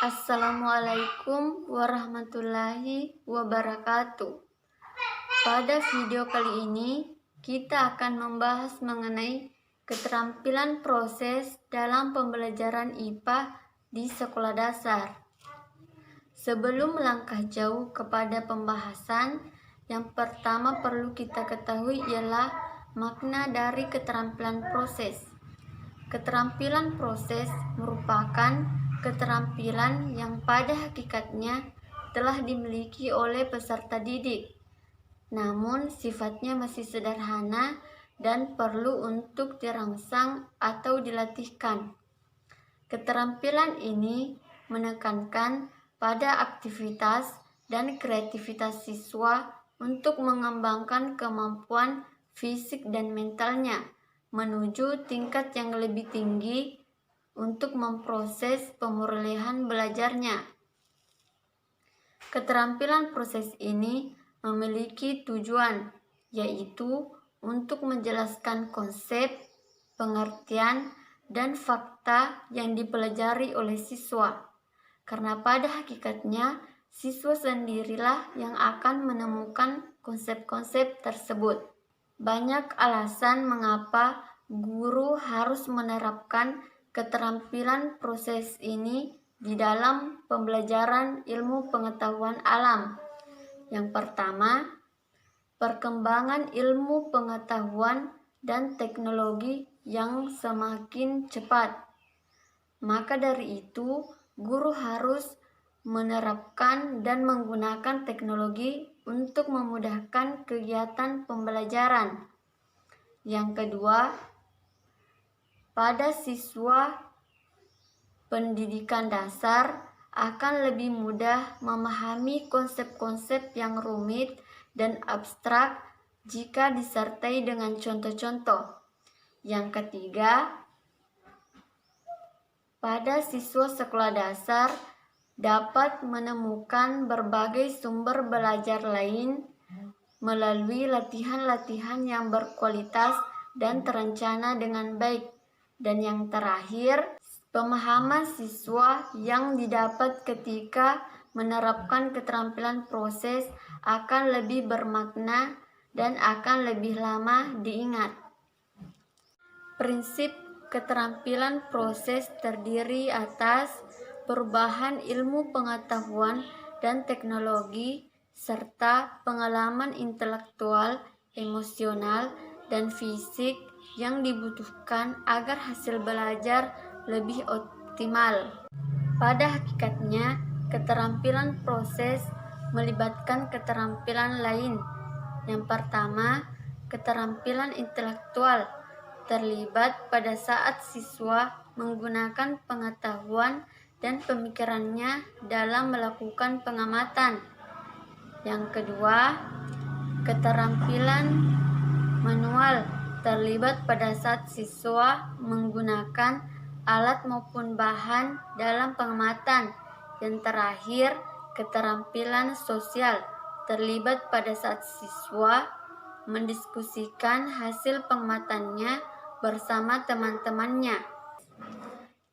Assalamualaikum warahmatullahi wabarakatuh. Pada video kali ini, kita akan membahas mengenai keterampilan proses dalam pembelajaran IPA di sekolah dasar. Sebelum melangkah jauh kepada pembahasan, yang pertama perlu kita ketahui ialah makna dari keterampilan proses. Keterampilan proses merupakan keterampilan yang pada hakikatnya telah dimiliki oleh peserta didik, namun sifatnya masih sederhana dan perlu untuk dirangsang atau dilatihkan. Keterampilan ini menekankan pada aktivitas dan kreativitas siswa untuk mengembangkan kemampuan fisik dan mentalnya menuju tingkat yang lebih tinggi untuk memproses pemulihan belajarnya. Keterampilan proses ini memiliki tujuan, yaitu untuk menjelaskan konsep, pengertian, dan fakta yang dipelajari oleh siswa. Karena pada hakikatnya, siswa sendirilah yang akan menemukan konsep-konsep tersebut. Banyak alasan mengapa guru harus menerapkan keterampilan proses ini di dalam pembelajaran ilmu pengetahuan alam. Yang pertama, perkembangan ilmu pengetahuan dan teknologi yang semakin cepat. Maka dari itu, guru harus menerapkan dan menggunakan teknologi untuk memudahkan kegiatan pembelajaran. Yang kedua, pada siswa pendidikan dasar akan lebih mudah memahami konsep-konsep yang rumit dan abstrak jika disertai dengan contoh-contoh. Yang ketiga, pada siswa sekolah dasar dapat menemukan berbagai sumber belajar lain melalui latihan-latihan yang berkualitas dan terencana dengan baik. Dan yang terakhir, pemahaman siswa yang didapat ketika menerapkan keterampilan proses akan lebih bermakna dan akan lebih lama diingat. Prinsip keterampilan proses terdiri atas perubahan ilmu pengetahuan dan teknologi serta pengalaman intelektual, emosional, dan fisik yang dibutuhkan agar hasil belajar lebih optimal. Pada hakikatnya, keterampilan proses melibatkan keterampilan lain. Yang pertama, keterampilan intelektual terlibat pada saat siswa menggunakan pengetahuan dan pemikirannya dalam melakukan pengamatan. Yang kedua, keterampilan manual terlibat pada saat siswa menggunakan alat maupun bahan dalam pengamatan. Yang terakhir, keterampilan sosial terlibat pada saat siswa mendiskusikan hasil pengamatannya bersama teman-temannya.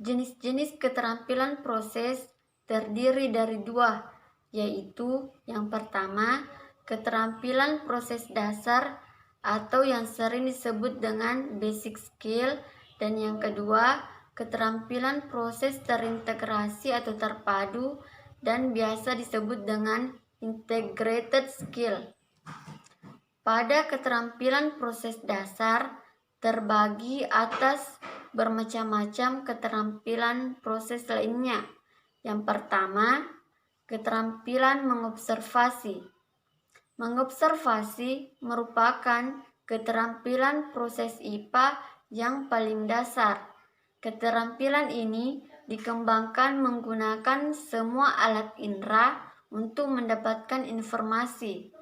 Jenis-jenis keterampilan proses terdiri dari dua, yaitu yang pertama, keterampilan proses dasar atau yang sering disebut dengan basic skill, dan yang kedua, keterampilan proses terintegrasi atau terpadu dan biasa disebut dengan integrated skill. Pada keterampilan proses dasar terbagi atas bermacam-macam keterampilan proses lainnya. Yang pertama, keterampilan mengobservasi. Mengobservasi merupakan keterampilan proses IPA yang paling dasar. Keterampilan ini dikembangkan menggunakan semua alat indera untuk mendapatkan informasi.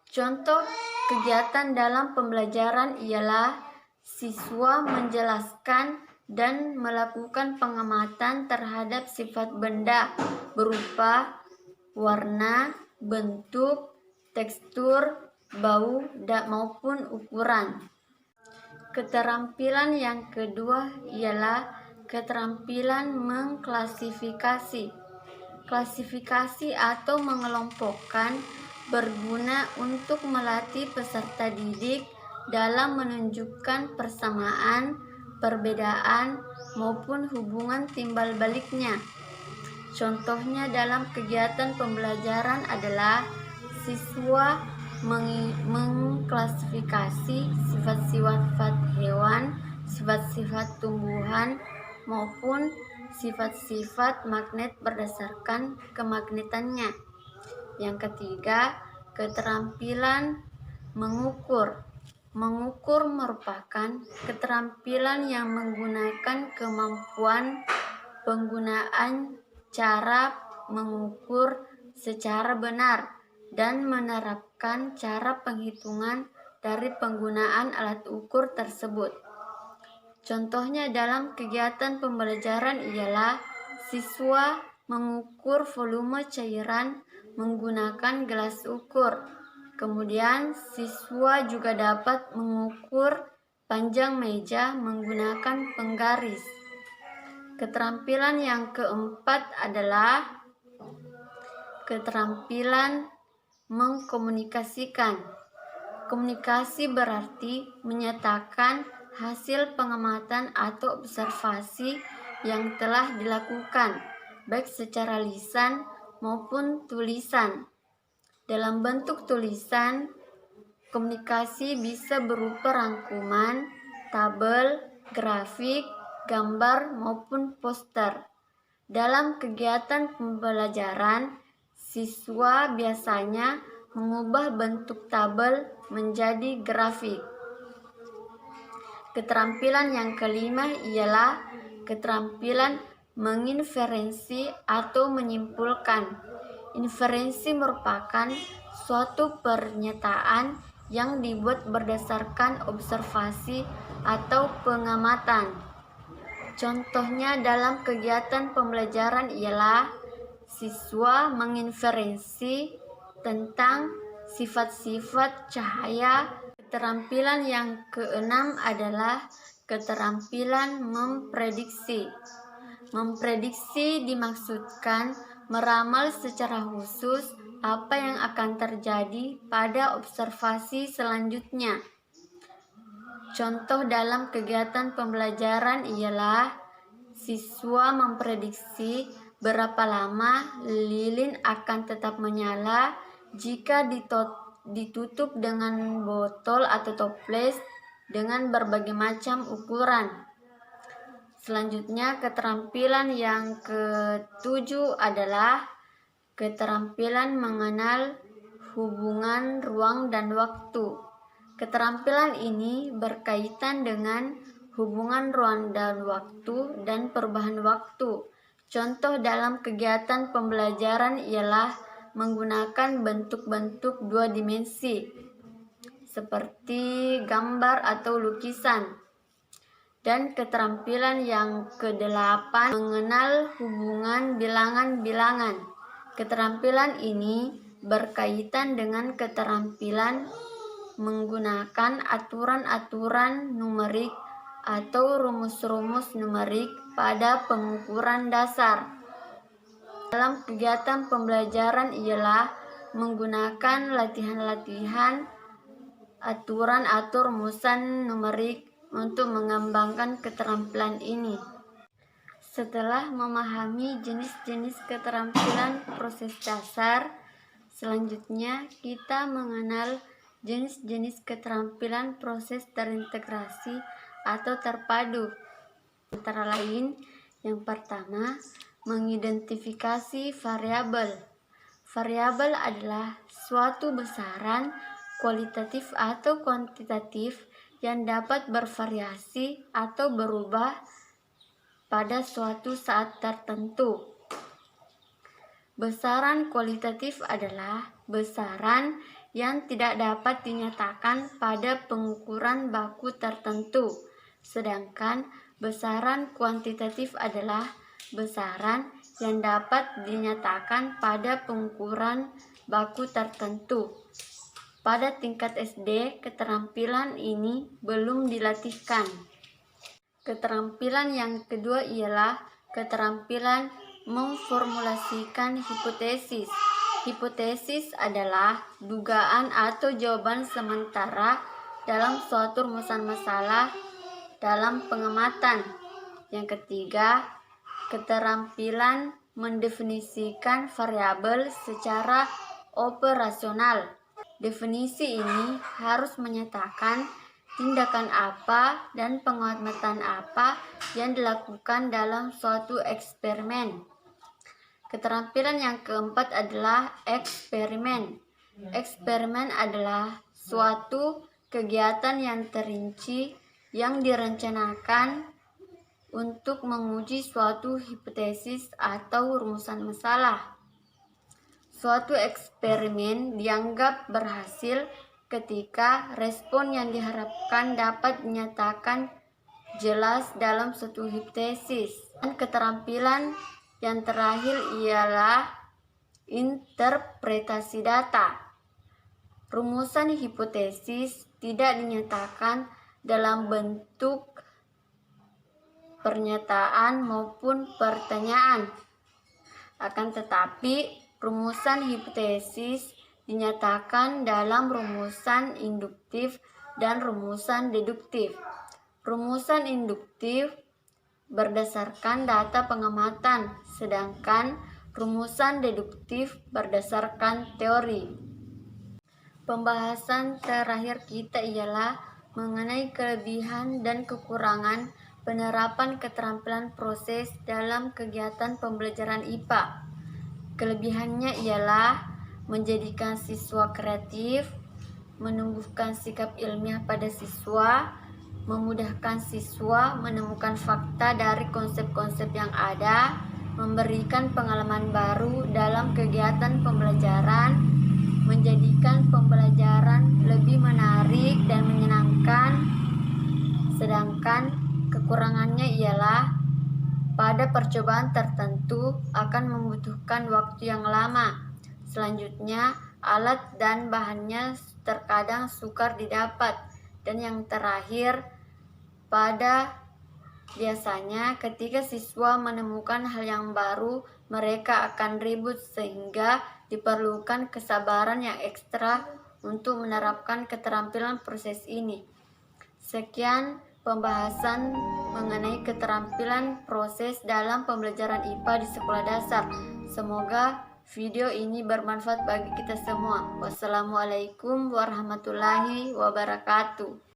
Contoh kegiatan dalam pembelajaran ialah siswa menjelaskan dan melakukan pengamatan terhadap sifat benda berupa warna, bentuk, tekstur, bau, maupun ukuran. Keterampilan yang kedua ialah Keterampilan mengklasifikasi. Klasifikasi atau mengelompokkan berguna untuk melatih peserta didik dalam menunjukkan persamaan, perbedaan, maupun hubungan timbal baliknya. Contohnya dalam kegiatan pembelajaran adalah siswa mengklasifikasi sifat-sifat hewan, sifat-sifat tumbuhan, maupun sifat-sifat magnet berdasarkan kemagnetannya. Yang ketiga, keterampilan mengukur. Mengukur merupakan keterampilan yang menggunakan kemampuan penggunaan cara mengukur secara benar dan menerapkan cara penghitungan dari penggunaan alat ukur tersebut. Contohnya dalam kegiatan pembelajaran ialah siswa mengukur volume cairan menggunakan gelas ukur. Kemudian siswa juga dapat mengukur panjang meja menggunakan penggaris. Keterampilan yang keempat adalah keterampilan mengkomunikasikan. Komunikasi berarti menyatakan hasil pengamatan atau observasi yang telah dilakukan, baik secara lisan maupun tulisan. Dalam bentuk tulisan, komunikasi bisa berupa rangkuman, tabel, grafik, gambar, maupun poster. Dalam kegiatan pembelajaran, siswa biasanya mengubah bentuk tabel menjadi grafik. Keterampilan yang kelima ialah keterampilan menginferensi atau menyimpulkan. Inferensi merupakan suatu pernyataan yang dibuat berdasarkan observasi atau pengamatan. Contohnya dalam kegiatan pembelajaran ialah siswa menginferensi tentang sifat-sifat cahaya. Keterampilan yang keenam adalah keterampilan memprediksi. Memprediksi dimaksudkan meramal secara khusus apa yang akan terjadi pada observasi selanjutnya. Contoh dalam kegiatan pembelajaran ialah siswa memprediksi berapa lama lilin akan tetap menyala jika ditutup dengan botol atau toples dengan berbagai macam ukuran. Selanjutnya, keterampilan yang ketujuh adalah keterampilan mengenal hubungan ruang dan waktu. Keterampilan ini berkaitan dengan hubungan ruang dan waktu dan perubahan waktu. Contoh dalam kegiatan pembelajaran ialah menggunakan bentuk-bentuk dua dimensi seperti gambar atau lukisan. Dan keterampilan yang kedelapan mengenal hubungan bilangan-bilangan. Keterampilan ini berkaitan dengan keterampilan menggunakan aturan-aturan numerik atau rumus-rumus numerik pada pengukuran dasar. Dalam kegiatan pembelajaran ialah menggunakan latihan-latihan aturan atau rumusan numerik untuk mengembangkan keterampilan ini. Setelah memahami jenis-jenis keterampilan proses dasar, selanjutnya kita mengenal jenis-jenis keterampilan proses terintegrasi atau terpadu. Antara lain, yang pertama, mengidentifikasi variabel. Variabel adalah suatu besaran kualitatif atau kuantitatif yang dapat bervariasi atau berubah pada suatu saat tertentu. Besaran kualitatif adalah besaran yang tidak dapat dinyatakan pada pengukuran baku tertentu, sedangkan besaran kuantitatif adalah besaran yang dapat dinyatakan pada pengukuran baku tertentu. Pada tingkat SD, keterampilan ini belum dilatihkan. Keterampilan yang kedua ialah keterampilan memformulasikan hipotesis. Hipotesis adalah dugaan atau jawaban sementara dalam suatu rumusan masalah dalam pengamatan. Yang ketiga, keterampilan mendefinisikan variabel secara operasional. Definisi ini harus menyatakan tindakan apa dan pengamatan apa yang dilakukan dalam suatu eksperimen. Keterampilan yang keempat adalah eksperimen. Eksperimen adalah suatu kegiatan yang terinci yang direncanakan untuk menguji suatu hipotesis atau rumusan masalah. Suatu eksperimen dianggap berhasil ketika respon yang diharapkan dapat dinyatakan jelas dalam suatu hipotesis. Dan keterampilan yang terakhir ialah interpretasi data. Rumusan hipotesis tidak dinyatakan dalam bentuk pernyataan maupun pertanyaan. Akan tetapi, rumusan hipotesis dinyatakan dalam rumusan induktif dan rumusan deduktif. Rumusan induktif berdasarkan data pengamatan, sedangkan rumusan deduktif berdasarkan teori. Pembahasan terakhir kita ialah mengenai kelebihan dan kekurangan penerapan keterampilan proses dalam kegiatan pembelajaran IPA. Kelebihannya ialah menjadikan siswa kreatif, menumbuhkan sikap ilmiah pada siswa, memudahkan siswa menemukan fakta dari konsep-konsep yang ada, memberikan pengalaman baru dalam kegiatan pembelajaran, menjadikan pembelajaran lebih menarik dan menyenangkan. Sedangkan kekurangannya ialah pada percobaan tertentu akan membutuhkan waktu yang lama. Selanjutnya, alat dan bahannya terkadang sukar didapat. Dan yang terakhir, biasanya ketika siswa menemukan hal yang baru, mereka akan ribut sehingga diperlukan kesabaran yang ekstra untuk menerapkan keterampilan proses ini. Sekian pembahasan mengenai keterampilan proses dalam pembelajaran IPA di sekolah dasar. Semoga video ini bermanfaat bagi kita semua. Wassalamualaikum warahmatullahi wabarakatuh.